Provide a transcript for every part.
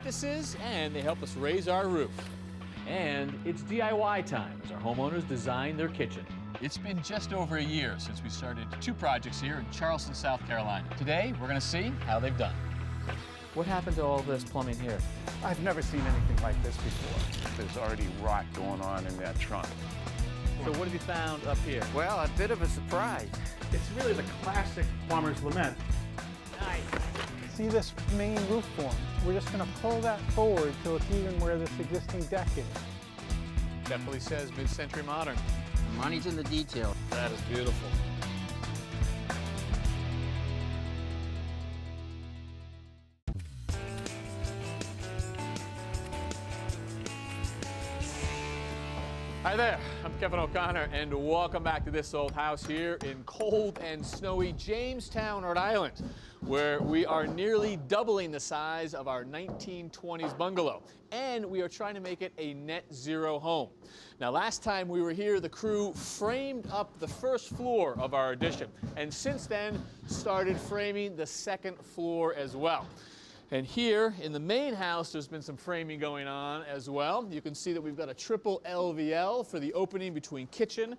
apprentices, and they help us raise our roof. And it's DIY time as our homeowners design their kitchen. It's been just over a year since we started 2 projects here in Charleston, South Carolina. Today, we're going to see how they've done. What happened to all this plumbing here? I've never seen anything like this before. There's already rot going on in that trunk. So what have you found up here? Well, a bit of a surprise. It's really the classic plumber's lament. Nice. See this main roof form? We're just going to pull that forward till it's even where this existing deck is. Definitely says mid-century modern. Money's in the detail. That is beautiful. Hi there, I'm Kevin O'Connor, and welcome back to This Old House here in cold and snowy Jamestown, Rhode Island, where we are nearly doubling the size of our 1920s bungalow, and we are trying to make it a net zero home. Now, last time we were here, the crew framed up the first floor of our addition, and since then started framing the second floor as well. And here in the main house, there's been some framing going on as well. You can see that we've got a triple LVL for the opening between kitchen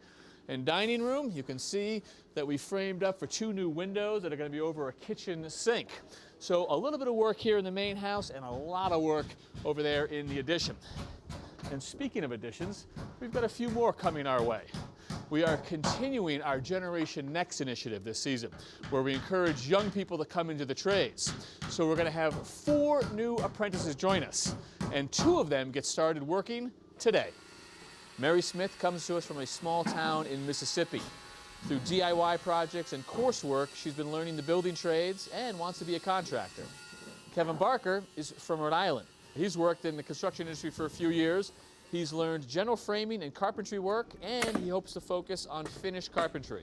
and dining room. You can see that we framed up for 2 new windows that are going to be over a kitchen sink. So a little bit of work here in the main house and a lot of work over there in the addition. And speaking of additions, we've got a few more coming our way. We are continuing our Generation Next initiative this season, where we encourage young people to come into the trades. So we're going to have 4 new apprentices join us, and 2 of them get started working today. Mary Smith comes to us from a small town in Mississippi. Through DIY projects and coursework, she's been learning the building trades and wants to be a contractor. Kevin Barker is from Rhode Island. He's worked in the construction industry for a few years. He's learned general framing and carpentry work, and he hopes to focus on finished carpentry.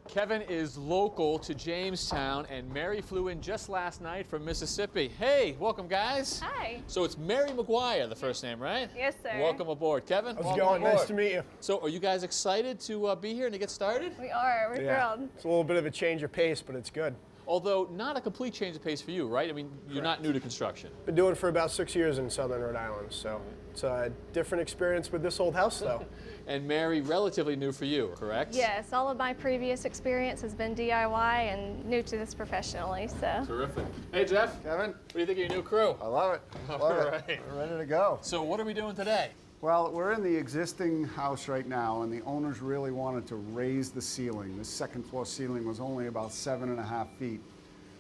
Kevin is local to Jamestown, and Mary flew in just last night from Mississippi. Hey, welcome, guys. Hi. So it's Mary McGuire, the first name, right? Yes, sir. Welcome aboard. Kevin, How's it welcome going? aboard. Nice to meet you. So are you guys excited to be here and to get started? We are. We're thrilled. It's a little bit of a change of pace, but it's good. Although not a complete change of pace for you, right? I mean, you're not new to construction. Been doing it for about 6 years in southern Rhode Island, so it's a different experience with this old house, though. And Mary, relatively new for you, correct? Yes, all of my previous experience has been DIY and new to this professionally, so. Terrific. Hey, Jeff. Kevin, What do you think of your new crew? I love it. Love All it. right. We're ready to go. So what are we doing today? Well, we're in the existing house right now, and the owners really wanted to raise the ceiling. The second floor ceiling was only about 7.5 feet.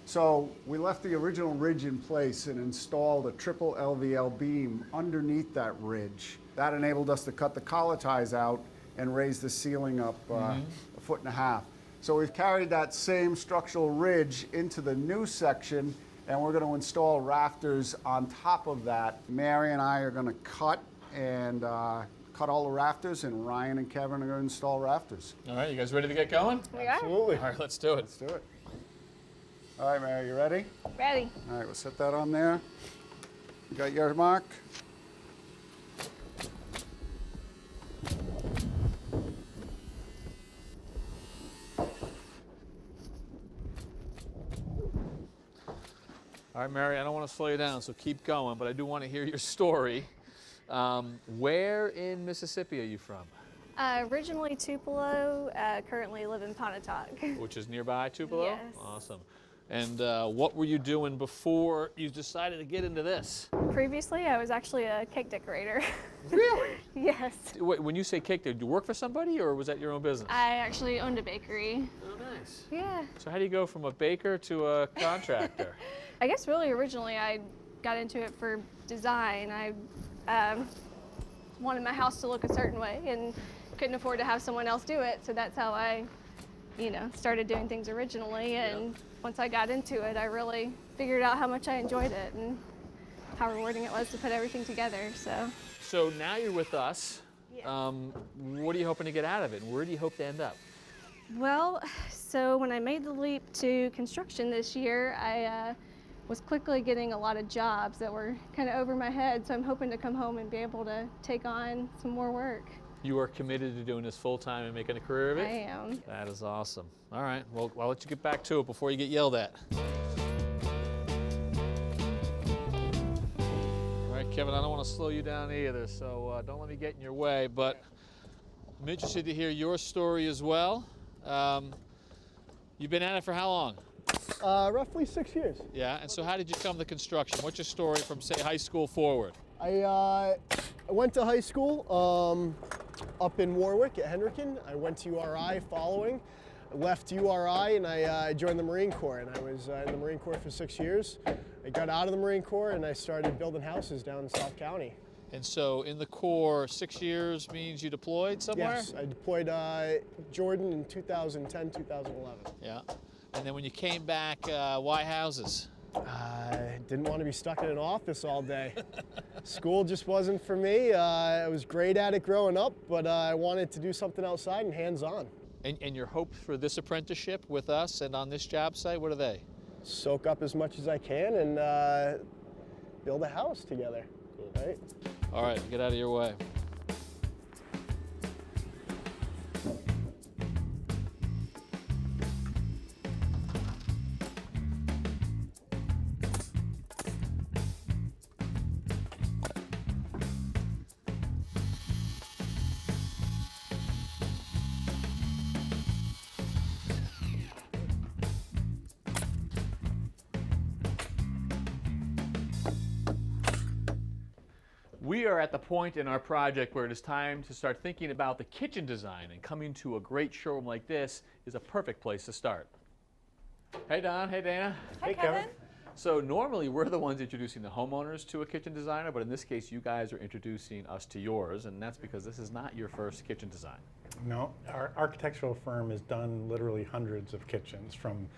So we left the original ridge in place and installed a triple LVL beam underneath that ridge. That enabled us to cut the collar ties out and raise the ceiling up 1.5 feet. So we've carried that same structural ridge into the new section, and we're going to install rafters on top of that. Mary and I are going to cut all the rafters, and Ryan and Kevin are going to install rafters. All right, you guys ready to get going? We are. Absolutely. All right, let's do it. Let's do it. All right, Mary, you ready? Ready. All right, we'll set that on there. You got your mark? All right, Mary, I don't want to slow you down, so keep going, but I do want to hear your story. Where in Mississippi are you from? Originally Tupelo, currently live in Pontotoc. Which is nearby Tupelo? Yes. Awesome. And what were you doing before you decided to get into this? Previously, I was actually a cake decorator. Really? Yes. Wait, when you say cake, did you work for somebody, or was that your own business? I actually owned a bakery. Oh, nice. Yeah. So how do you go from a baker to a contractor? I guess really originally I got into it for design. I wanted my house to look a certain way and couldn't afford to have someone else do it, so that's how I, started doing things originally. And once I got into it, I really figured out how much I enjoyed it and how rewarding it was to put everything together. So now you're with us. Yeah. What are you hoping to get out of it, and where do you hope to end up? Well, so when I made the leap to construction this year, I was quickly getting a lot of jobs that were kind of over my head, so I'm hoping to come home and be able to take on some more work. You are committed to doing this full-time and making a career of it? I am. That is awesome. All right, well, I'll let you get back to it before you get yelled at. Kevin, I don't want to slow you down either, so don't let me get in your way, but I'm interested to hear your story as well. You've been at it for how long? Roughly 6 years. Yeah, and so how did you come to construction? What's your story from, say, high school forward? I went to high school up in Warwick at Hendricken. I went to URI following. I left URI and I joined the Marine Corps, and I was in the Marine Corps for 6 years. I got out of the Marine Corps and I started building houses down in South County. And so in the Corps, 6 years means you deployed somewhere? Yes, I deployed Jordan in 2010, 2011. Yeah. And then when you came back, why houses? I didn't want to be stuck in an office all day. School just wasn't for me. I was great at it growing up, but I wanted to do something outside and hands-on. And your hopes for this apprenticeship with us and on this job site, what are they? Soak up as much as I can and build a house together, right? All right, get out of your way. We are at the point in our project where it is time to start thinking about the kitchen design, and coming to a great showroom like this is a perfect place to start. Hey Don, hey Dana. Hi, Kevin. So normally we're the ones introducing the homeowners to a kitchen designer, but in this case you guys are introducing us to yours, and that's because this is not your first kitchen design. No, our architectural firm has done literally hundreds of kitchens, from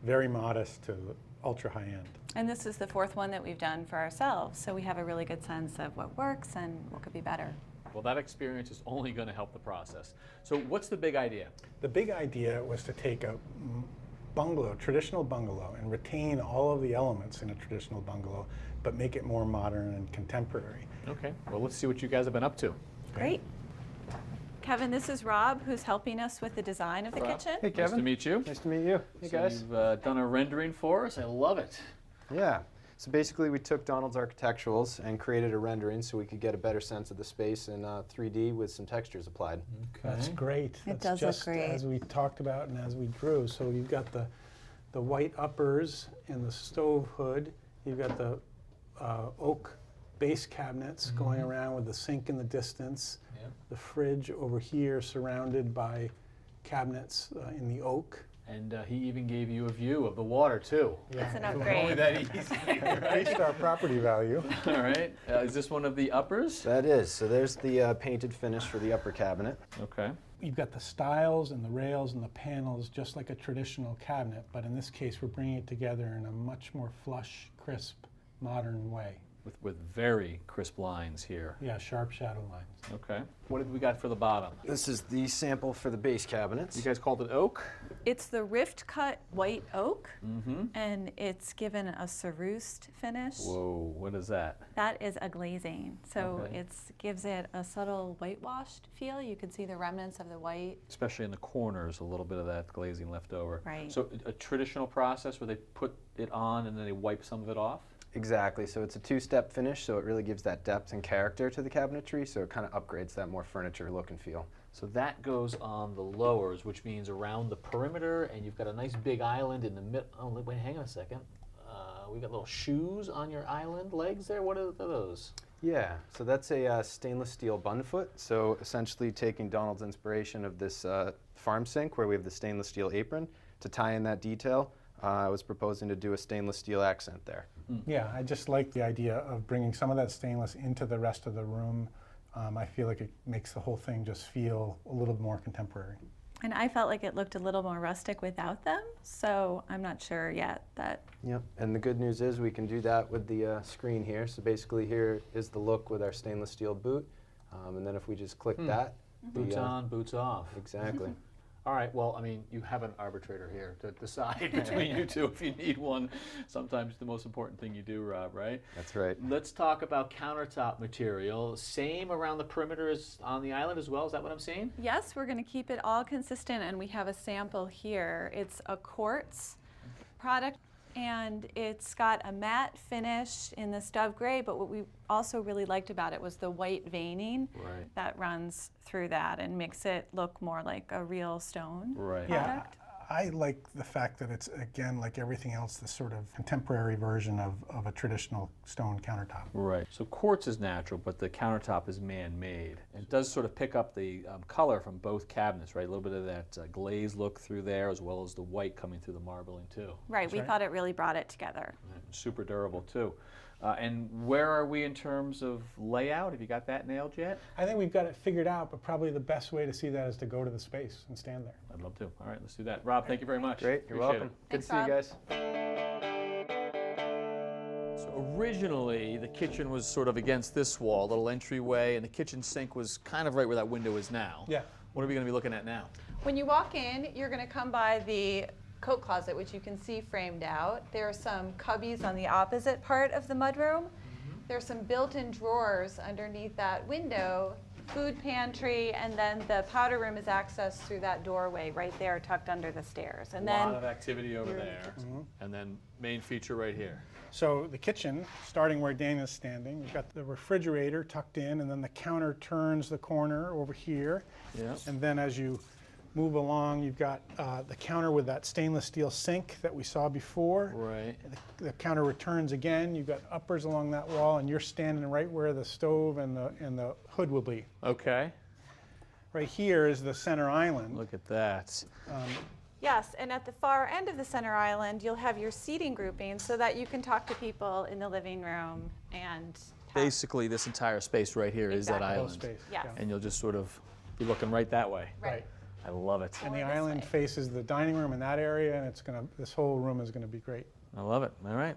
very modest to ultra high end. And this is the fourth one that we've done for ourselves, so we have a really good sense of what works and what could be better. Well, that experience is only going to help the process. So what's the big idea? The big idea was to take a bungalow, traditional bungalow, and retain all of the elements in a traditional bungalow, but make it more modern and contemporary. Okay, well let's see what you guys have been up to. Great. Kevin, this is Rob, who's helping us with the design of the Rob. kitchen. Hey, Kevin. Nice to meet you. Nice to meet you. Hey, So guys. you've done a rendering for us. I love it. Yeah. So basically, we took Donald's architecturals and created a rendering so we could get a better sense of the space in 3D with some textures applied. That's great. It That's does look just great. as we talked about and as we drew. So you've got the white uppers and the stove hood. You've got the oak base cabinets going around with the sink in the distance. Yeah. The fridge over here surrounded by cabinets in the oak. And he even gave you a view of the water too. It's an Only upgrade. that easy, right? Increased our property value. All right. Is this one of the uppers? That is. So there's the painted finish for the upper cabinet. Okay. You've got the stiles and the rails and the panels just like a traditional cabinet, but in this case we're bringing it together in a much more flush, crisp, modern way. With very crisp lines here. Yeah, sharp shadow lines. Okay. What have we got for the bottom? This is the sample for the base cabinets. You guys called it oak? It's the rift cut white oak, and it's given a cerused finish. Whoa, what is that? That is a glazing, so Okay. it gives it a subtle whitewashed feel. You can see the remnants of the white. Especially in the corners, a little bit of that glazing left over. Right. So a traditional process where they put it on and then they wipe some of it off? Exactly. So it's a two-step finish, so it really gives that depth and character to the cabinetry, so it kind of upgrades that more furniture look and feel. So that goes on the lowers, which means around the perimeter, and you've got a nice big island in the middle. Oh, wait, hang on a second. We got little shoes on your island legs there. What are those? Yeah, so that's a stainless steel bun foot. So essentially taking Donald's inspiration of this farm sink where we have the stainless steel apron to tie in that detail. I was proposing to do a stainless steel accent there. Yeah, I just like the idea of bringing some of that stainless into the rest of the room. I feel like it makes the whole thing just feel a little more contemporary. And I felt like it looked a little more rustic without them, so I'm not sure yet that. Yep, and the good news is we can do that with the screen here. So basically here is the look with our stainless steel boot. And then if we just click that. Boots on, boots off. Exactly. All right, well, I mean, you have an arbitrator here to decide between you two if you need one. Sometimes the most important thing you do, Rob, right? That's right. Let's talk about countertop material. Same around the perimeter as on the island as well, is that what I'm seeing? Yes, we're going to keep it all consistent, and we have a sample here. It's a quartz product. and it's got a matte finish in this dove gray, but what we also really liked about it was the white veining that runs through that and makes it look more like a real stone product. Yeah, I like the fact that it's, again, like everything else, the sort of contemporary version of a traditional stone countertop. Right. So quartz is natural, but the countertop is man-made. It does sort of pick up the color from both cabinets, right? A little bit of that glaze look through there, as well as the white coming through the marbling too. Right, we thought it really brought it together. Super durable too. And where are we in terms of layout? Have you got that nailed yet? I think we've got it figured out, but probably the best way to see that is to go to the space and stand there. I'd love to. All right, let's do that. Rob, thank you very much. Great, you're Appreciate welcome. it. Good to see you guys. So originally, the kitchen was sort of against this wall, a little entryway, and the kitchen sink was kind of right where that window is now. Yeah. What are we going to be looking at now? When you walk in, you're going to come by the coat closet, which you can see framed out. There are some cubbies on the opposite part of the mudroom. There's some built-in drawers underneath that window, food pantry, and then the powder room is accessed through that doorway right there tucked under the stairs. And A lot of activity over there. And then main feature right here. So the kitchen, starting where Dana's standing, we've got the refrigerator tucked in, and then the counter turns the corner over here. Yeah. And then as you move along, you've got the counter with that stainless steel sink that we saw before. Right. The counter returns again. You've got uppers along that wall, and you're standing right where the stove and the hood will be. Okay. Right here is the center island. Look at that. Yes, and at the far end of the center island, you'll have your seating groupings so that you can talk to people in the living room and Basically, this entire space right here is that Exactly. Whole island. space. Yes. And you'll just sort of be looking right that way. Right. I love it. And the this island way. faces the dining room in that area, and it's gonna. This whole room is gonna be great. I love it. All right.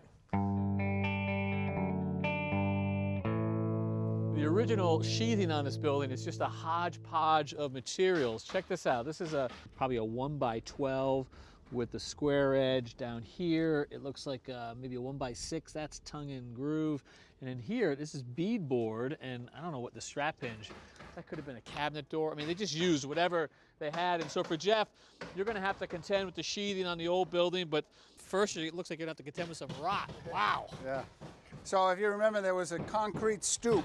The original sheathing on this building is just a hodgepodge of materials. Check this out. This is probably a 1x12 with the square edge down here. It looks like maybe a 1x6. That's tongue and groove. And in here, this is beadboard, and I don't know what the strap hinge. That could have been a cabinet door. I mean, they just used whatever they had. And so for Jeff, you're going to have to contend with the sheathing on the old building, but first it looks like you're going to have to contend with some rock. Wow. Yeah. So if you remember, there was a concrete stoop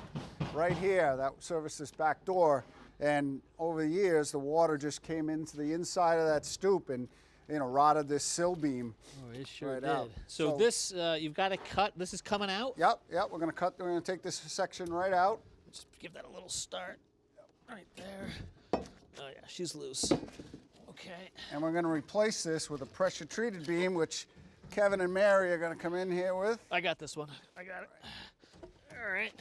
right here that serviced this back door, and over the years, the water just came into the inside of that stoop and, you know, rotted this sill beam. Oh, it sure right did. out. So this, you've got to cut. This is coming out? Yep, we're gonna take this section right out. Just give that a little start. Right there. Oh yeah, she's loose. Okay. And we're gonna replace this with a pressure treated beam, which Kevin and Mary are gonna come in here with. I got this one. I got it. All right.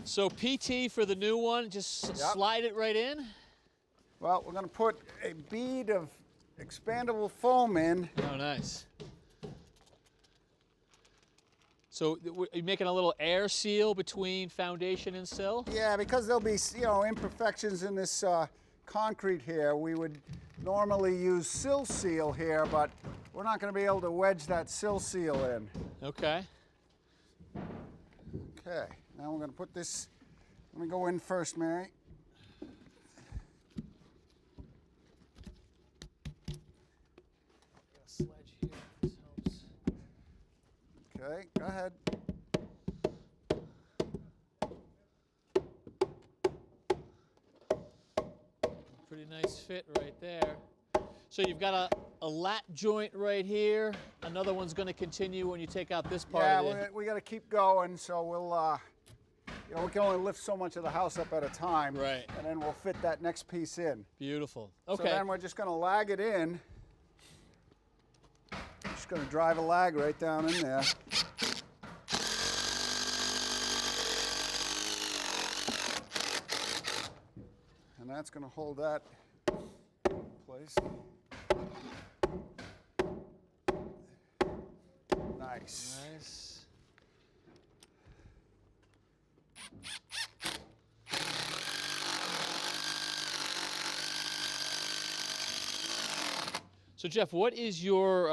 So PT for the new one, just slide it right in. Well, we're gonna put a bead of expandable foam in. Oh, nice. So are you making a little air seal between foundation and sill? Yeah, because there'll be, you know, imperfections in this concrete here. We would normally use sill seal here, but we're not going to be able to wedge that sill seal in. Okay. Okay, now we're going to put this, let me go in first, Mary. Sledge here. This helps. Okay, go ahead. Pretty nice fit right there. So you've got a lat joint right here. Another one's going to continue when you take out this part of it. Yeah, we got to keep going, so we'll, you know, we can only lift so much of the house up at a time. Right. And then we'll fit that next piece in. Beautiful. Okay. So then we're just going to lag it in. Just going to drive a lag right down in there. And that's going to hold that in place. Nice. Nice. So Jeff, what is your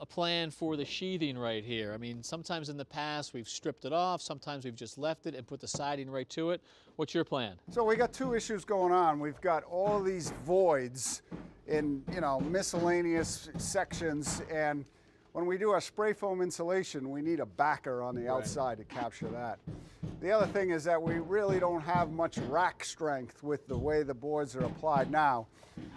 plan for the sheathing right here? I mean, sometimes in the past we've stripped it off, sometimes we've just left it and put the siding right to it. What's your plan? So we got two issues going on. We've got all these voids in miscellaneous sections. And when we do our spray foam insulation, we need a backer on the outside to capture that. The other thing is that we really don't have much rack strength with the way the boards are applied now.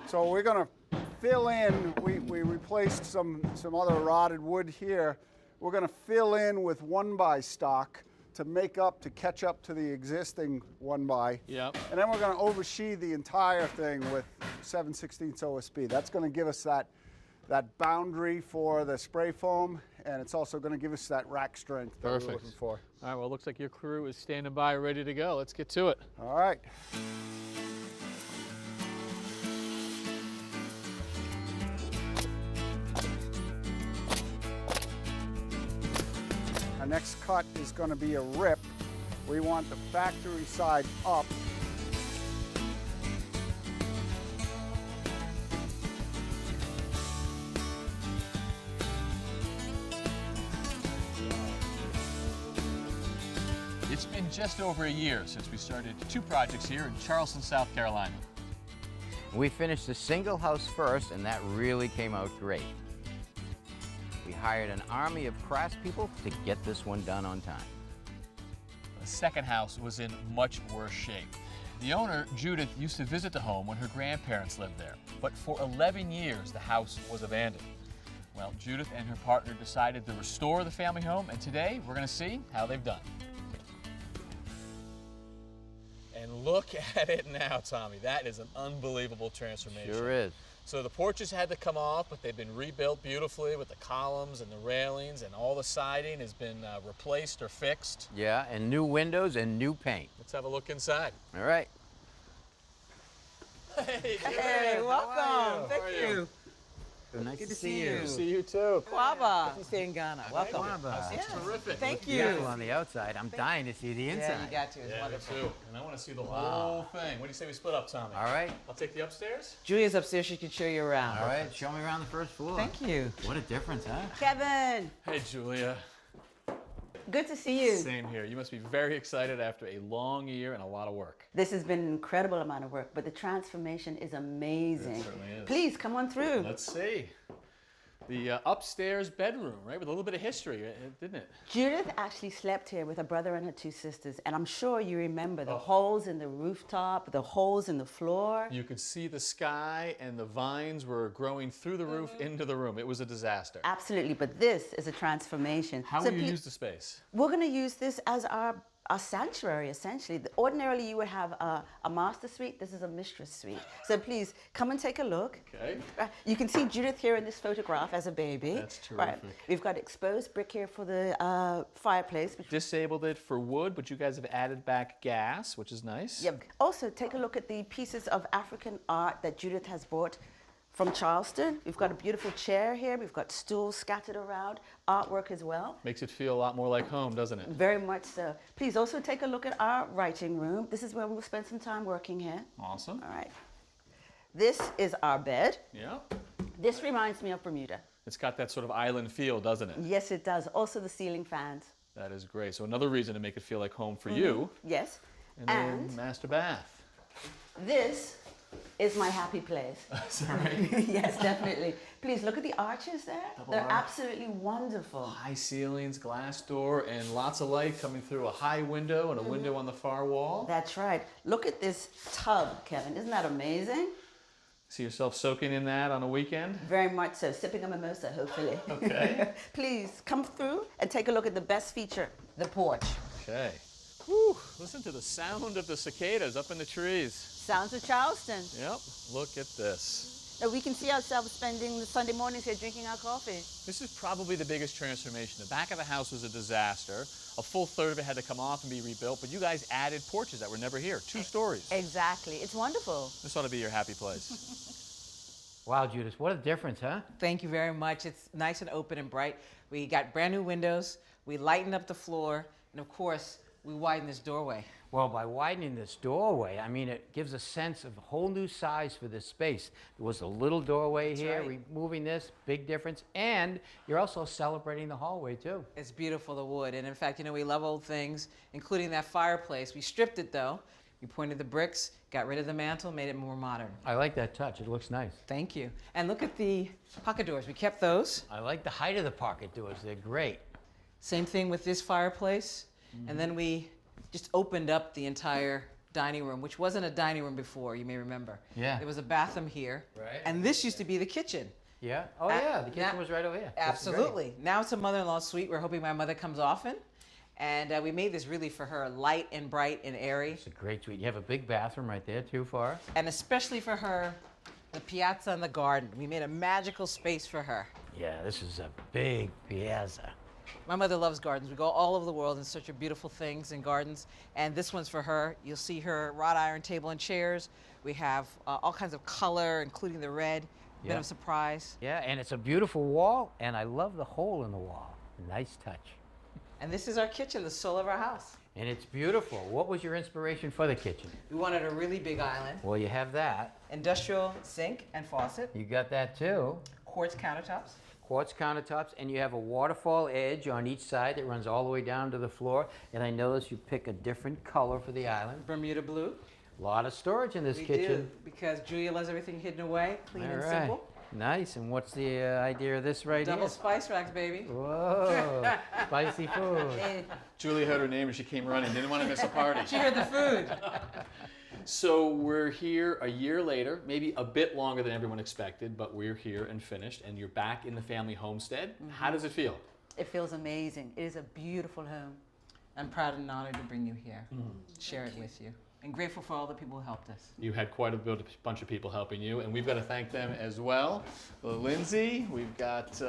So we're going to fill in, we replaced some other rotted wood here. We're going to fill in with 1x stock to catch up to the existing 1x. Yep. And then we're going to oversheathe the entire thing with 7/16 OSB. That's going to give us that boundary for the spray foam, and it's also going to give us that rack strength that we're looking for. All right, well, it looks like your crew is standing by, ready to go. Let's get to it. All right. Our next cut is going to be a rip. We want the factory side up. It's been just over a year since we started 2 projects here in Charleston, South Carolina. We finished the single house first, and that really came out great. We hired an army of craftspeople to get this one done on time. The second house was in much worse shape. The owner, Judith, used to visit the home when her grandparents lived there, but for 11 years the house was abandoned. Well, Judith and her partner decided to restore the family home, and today we're going to see how they've done. And look at it now, Tommy. That is an unbelievable transformation. Sure is. So the porches had to come off, but they've been rebuilt beautifully with the columns and the railings, and all the siding has been replaced or fixed. Yeah, and new windows and new paint. Let's have a look inside. All right. Hey, welcome. Thank you. Nice Good to see you. See you too. Kwaba. You stay in Ghana. Welcome. It's terrific. Thank you. Beautiful on the outside. I'm dying to see the inside. Yeah, you got to. It's Yeah, me wonderful. too. And I want to see the whole thing. What do you say we split up, Tommy? All right. I'll take the upstairs. Julia's upstairs. She can show you around. All right, show me around the first floor. Thank you. What a difference, huh? Kevin, Hey, Julia. Good to see you. Same here. You must be very excited after a long year and a lot of work. This has been an incredible amount of work, but the transformation is amazing. It certainly is. Please come on through. Let's see. The upstairs bedroom, right, with a little bit of history, didn't it? Judith actually slept here with her brother and her 2 sisters, and I'm sure you remember the holes in the rooftop, the holes in the floor. You could see the sky, and the vines were growing through the roof into the room. It was a disaster. Absolutely, but this is a transformation. How will you use the space? We're going to use this as our sanctuary, essentially. Ordinarily, you would have a master suite. This is a mistress suite. So please, come and take a look. Okay. You can see Judith here in this photograph as a baby. That's terrific. We've got exposed brick here for the fireplace. Disabled it for wood, but you guys have added back gas, which is nice. Yep. Also, take a look at the pieces of African art that Judith has brought from Charleston. We've got a beautiful chair here. We've got stools scattered around, artwork as well. Makes it feel a lot more like home, doesn't it? Very much so. Please also take a look at our writing room. This is where we'll spend some time working here. Awesome. All right. This is our bed. Yeah. This reminds me of Bermuda. It's got that sort of island feel, doesn't it? Yes, it does. Also the ceiling fans. That is great. So another reason to make it feel like home for you. Yes. And then master bath. This is my happy place. Is that right? Yes, definitely. Please look at the arches there. They're absolutely wonderful. High ceilings, glass door, and lots of light coming through a high window and a window on the far wall. That's right. Look at this tub, Kevin. Isn't that amazing? See yourself soaking in that on a weekend? Very much so. Sipping a mimosa, hopefully. Okay. Please come through and take a look at the best feature, the porch. Okay. Whew, listen to the sound of the cicadas up in the trees. Sounds of Charleston. Yep, look at this. Now we can see ourselves spending the Sunday mornings here drinking our coffee. This is probably the biggest transformation. The back of the house was a disaster. A full third of it had to come off and be rebuilt, but you guys added porches that were never here, 2 stories. Exactly. It's wonderful. This ought to be your happy place. Wow, Judith, what a difference, huh? Thank you very much. It's nice and open and bright. We got brand new windows. We lightened up the floor. And of course, we widened this doorway. Well, by widening this doorway, I mean, it gives a sense of a whole new size for this space. There was a little doorway here, right. removing this, big difference. And you're also celebrating the hallway, too. It's beautiful, the wood. And in fact, you know, we love old things, including that fireplace. We stripped it, though. We pointed the bricks Got rid of the mantle, made it more modern. I like that touch. It looks nice. Thank you. And look at the pocket doors. We kept those. I like the height of the pocket doors. They're great. Same thing with this fireplace. And then we just opened up the entire dining room, which wasn't a dining room before, you may remember. Yeah. There was a bathroom here. Right. And this used to be the kitchen. Yeah. Oh, yeah. The kitchen was right over here. That's great. Absolutely. Now it's a mother-in-law suite. We're hoping my mother comes often. And we made this really for her, light and bright and airy. It's a great suite. You have a big bathroom right there, too, for her. And especially for her, the piazza and the garden. We made a magical space for her. Yeah, this is a big piazza. My mother loves gardens. We go all over the world in search of beautiful things in gardens. And this one's for her. You'll see her wrought iron table and chairs. We have all kinds of color, including the red. Bit of surprise. Yeah, and it's a beautiful wall, and I love the hole in the wall. Nice touch. And this is our kitchen, the soul of our house. And it's beautiful. What was your inspiration for the kitchen? We wanted a really big island. Well, you have that. Industrial sink and faucet. You got that, too. Quartz countertops. Quartz countertops, and you have a waterfall edge on each side that runs all the way down to the floor. And I noticed you pick a different color for the island. Bermuda blue. A lot of storage in this We kitchen. do, because Julia loves everything hidden away, clean and All simple. Nice. And what's the idea of this right Double here? spice racks, baby. Whoa, spicy food. Julie heard her name and she came running. Didn't want to miss a party. She heard the food. So we're here a year later, maybe a bit longer than everyone expected, but we're here and finished, and you're back in the family homestead. How does it feel? It feels amazing. It is a beautiful home. I'm proud and honored to bring you here, share it with you, and grateful for all the people who helped us. You had quite a bunch of people helping you, and we've got to thank them as well. Lindsay, we've got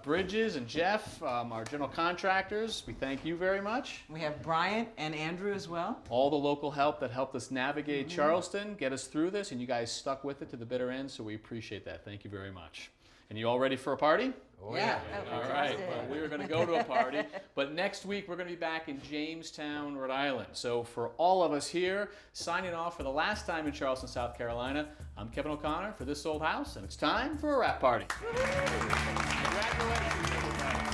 Bridges and Jeff, our general contractors. We thank you very much. We have Brian and Andrew as well. All the local help that helped us navigate Charleston, get us through this, and you guys stuck with it to the bitter end, so we appreciate that. Thank you very much. And you all ready for a party? Oh, Yeah. All right, well, we are going to go to a party, but next week we're going to be back in Jamestown, Rhode Island. So for all of us here, signing off for the last time in Charleston, South Carolina, I'm Kevin O'Connor for This Old House, and it's time for a wrap party. Congratulations, everybody.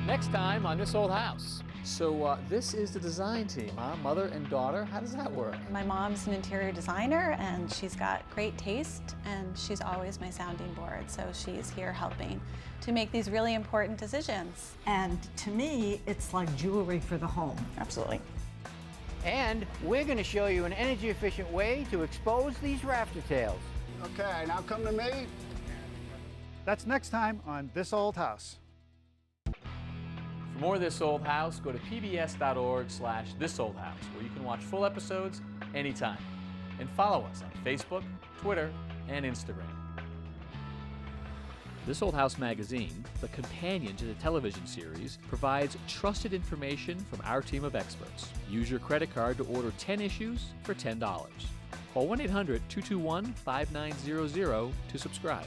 Next time on This Old House. So this is the design team, huh? Mother and daughter. How does that work? My mom's an interior designer and she's got great taste and she's always my sounding board. So she's here helping to make these really important decisions. And to me, it's like jewelry for the home. Absolutely. And we're going to show you an energy efficient way to expose these rafter tails. Okay, now come to me. That's next time on This Old House. For more of This Old House, go to pbs.org/thisoldhouse, where you can watch full episodes anytime. And follow us on Facebook, Twitter, and Instagram. This Old House magazine, the companion to the television series, provides trusted information from our team of experts. Use your credit card to order 10 issues for $10. Call 1-800-221-5900 to subscribe.